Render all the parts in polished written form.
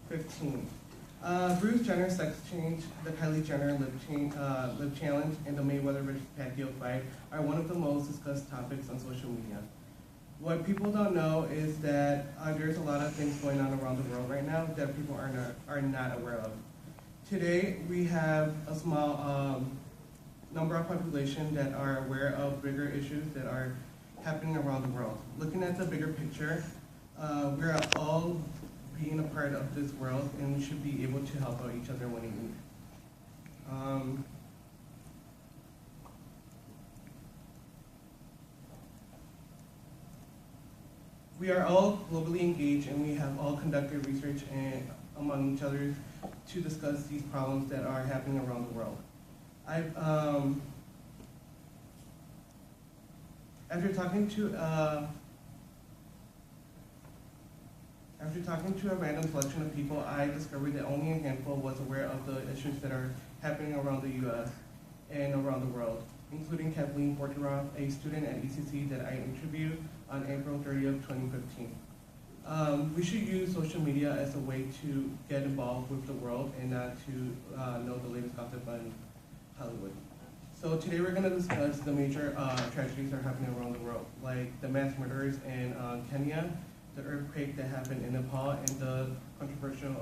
15. Bruce Jenner's sex change, the Kylie Jenner lip challenge, and the Mayweather-Rich Pacquiao fight are one of the most discussed topics on social media. What people don't know is that there's a lot of things going on around the world right now that people are not aware of. Today, we have a small number of population that are aware of bigger issues that are happening around the world. Looking at the bigger picture, we're all being a part of this world, and we should be able to help out each other when we need. We are all globally engaged, and we have all conducted research among each other to discuss these problems that are happening around the world. After talking to a random selection of people, I discovered that only a handful was aware of the issues that are happening around the U.S. and around the world, including Kathleen Porteroff, a student at ECC that I interviewed on April 30th, 2015. We should use social media as a way to get involved with the world and not to know the latest gossip on Hollywood. So today we're going to discuss the major tragedies that are happening around the world, like the mass murders in Kenya, the earthquake that happened in Nepal, and the controversial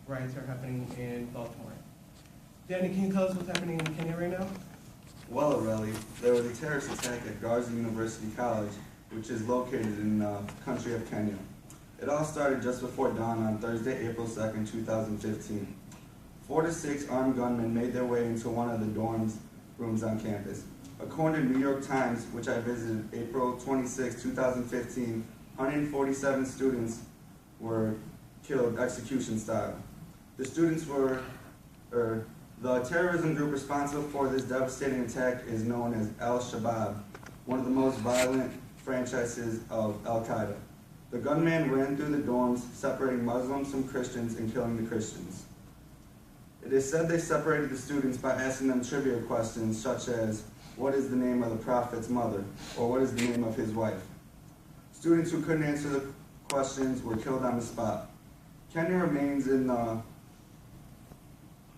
riots that are happening in Baltimore. Danny, can you tell us what's happening in Kenya right now? Well, Aurelie, there was a terrorist attack at Garza University College, which is located in the country of Kenya. It all started just before dawn on Thursday, April 2nd, 2015. 4 to 6 armed gunmen made their way into one of the dorms rooms on campus. According to New York Times, which I visited April 26, 2015, 147 students were killed execution style. The terrorism group responsible for this devastating attack is known as Al-Shabaab, one of the most violent franchises of Al-Qaeda. The gunman ran through the dorms, separating Muslims from Christians and killing the Christians. It is said they separated the students by asking them trivia questions such as, what is the name of the Prophet's mother, or what is the name of his wife? Students who couldn't answer the questions were killed on the spot. Kenya remains in the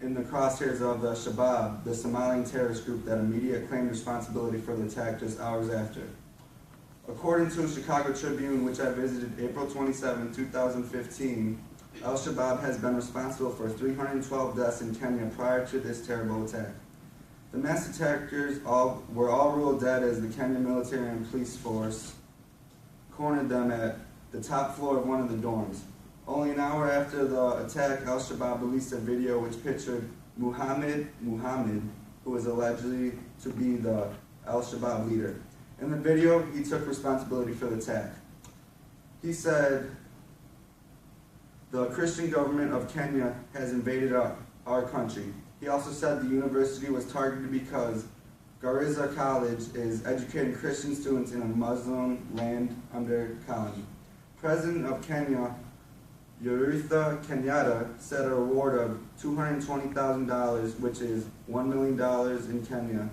crosshairs of the Shabab, the Somalian terrorist group that immediately claimed responsibility for the attack just hours after. According to Chicago Tribune, which I visited April 27, 2015, Al-Shabaab has been responsible for 312 deaths in Kenya prior to this terrible attack. The mass attackers were all ruled dead as the Kenyan military and police force cornered them at the top floor of one of the dorms. Only an hour after the attack, Al-Shabaab released a video which pictured Muhammad, who was allegedly to be the Al-Shabaab leader. In the video, he took responsibility for the attack. He said, the Christian government of Kenya has invaded our country. He also said the university was targeted because Garissa College is educating Christian students in a Muslim land under colony. President of Kenya, Yoweri Kenyatta, said a reward of $220,000, which is $1 million in Kenya,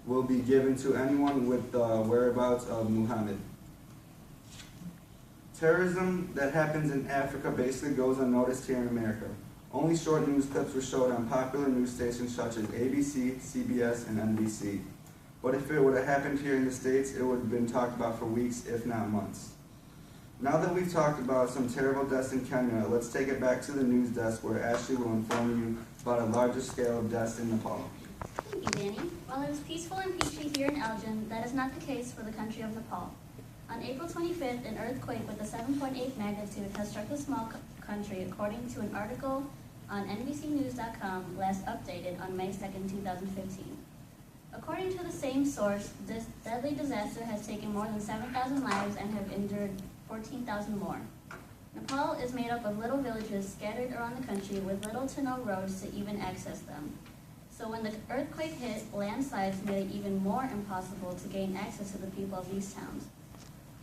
will be given to anyone with the whereabouts of Muhammad. Terrorism that happens in Africa basically goes unnoticed here in America. Only short news clips were showed on popular news stations such as ABC, CBS, and NBC. But if it would have happened here in the States, it would have been talked about for weeks, if not months. Now that we've talked about some terrible deaths in Kenya, let's take it back to the news desk where Ashley will inform you about a larger scale of deaths in Nepal. Thank you, Danny. While it is peaceful and peachy here in Elgin, that is not the case for the country of Nepal. On April 25th, an earthquake with a 7.8 magnitude has struck the small country, according to an article on NBCnews.com, last updated on May 2nd, 2015. According to the same source, this deadly disaster has taken more than 7,000 lives and have injured 14,000 more. Nepal is made up of little villages scattered around the country with little to no roads to even access them. So when the earthquake hit, landslides made it even more impossible to gain access to the people of these towns.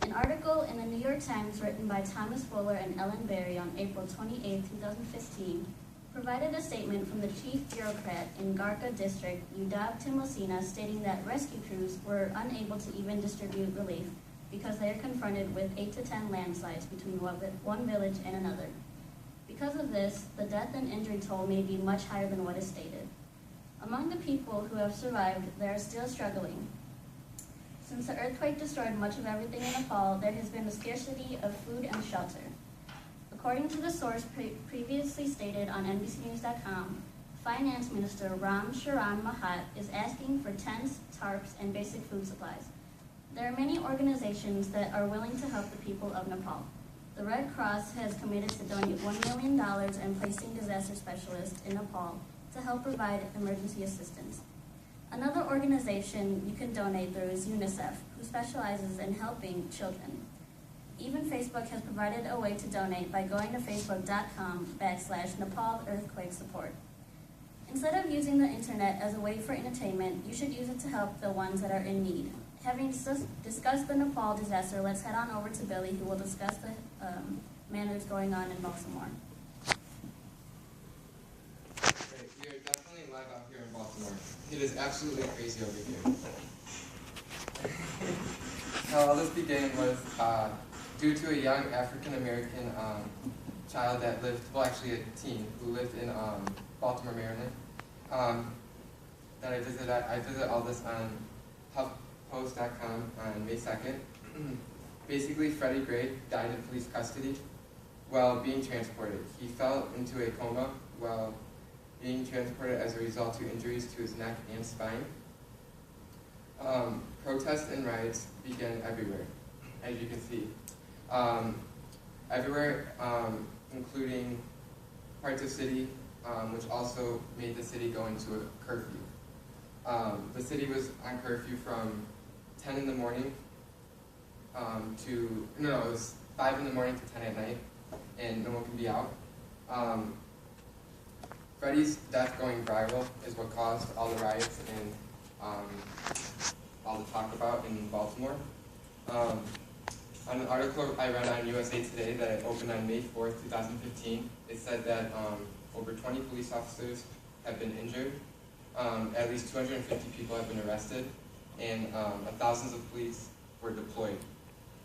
An article in the New York Times written by Thomas Fuller and Ellen Berry on April 28, 2015, provided a statement from the chief bureaucrat in Garka district, Udab Timosina, stating that rescue crews were unable to even distribute relief because they are confronted with 8 to 10 landslides between one village and another. Because of this, the death and injury toll may be much higher than what is stated. Among the people who have survived, they are still struggling. Since the earthquake destroyed much of everything in Nepal, there has been a scarcity of food and shelter. According to the source previously stated on NBCNews.com, Finance Minister Ram Sharan Mahat is asking for tents, tarps, and basic food supplies. There are many organizations that are willing to help the people of Nepal. The Red Cross has committed to donate $1 million and placing disaster specialists in Nepal to help provide emergency assistance. Another organization you can donate through is UNICEF, who specializes in helping children. Even Facebook has provided a way to donate by going to facebook.com/Nepal earthquake support. Instead of using the internet as a way for entertainment, you should use it to help the ones that are in need. Having discussed the Nepal disaster, let's head on over to Billy, who will discuss the matters going on in Baltimore. Great. We are definitely live out here in Baltimore. It is absolutely crazy over here. How all this began was due to a young African-American child that lived, well actually a teen, who lived in Baltimore, Maryland, that I visited. I visited all this on HuffPost.com on May 2nd. Basically, Freddie Gray died in police custody while being transported. He fell into a coma while being transported as a result of injuries to his neck and spine. Protests and riots began everywhere, as you can see. Everywhere, including parts of the city, which also made the city go into a curfew. The city was on curfew from 10 in the morning it was 5 in the morning to 10 at night, and no one can be out. Freddie's death going viral is what caused all the riots and all the talk about in Baltimore. On an article I read on USA Today that opened on May 4th, 2015, it said that over 20 police officers have been injured, at least 250 people have been arrested, and thousands of police were deployed.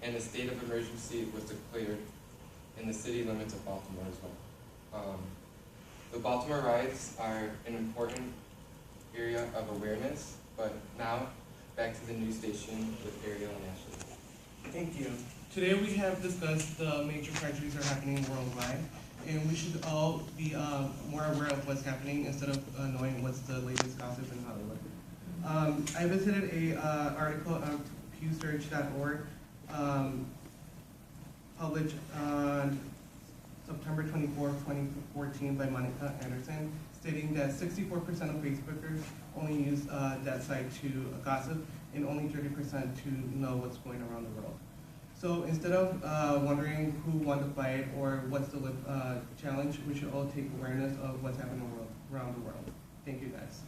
And a state of emergency was declared in the city limits of Baltimore as well. The Baltimore riots are an important area of awareness, but now back to the news station with Ariel and Ashley. Thank you. Today we have discussed the major tragedies that are happening worldwide, and we should all be more aware of what's happening instead of knowing what's the latest gossip in Hollywood. I visited a article on pewsearch.org published on September 24, 2014 by Monica Anderson, stating that 64% of Facebookers only use that site to gossip and only 30% to know what's going around the world. So instead of wondering who won the fight or what's the challenge, we should all take awareness of what's happening around the world. Thank you guys.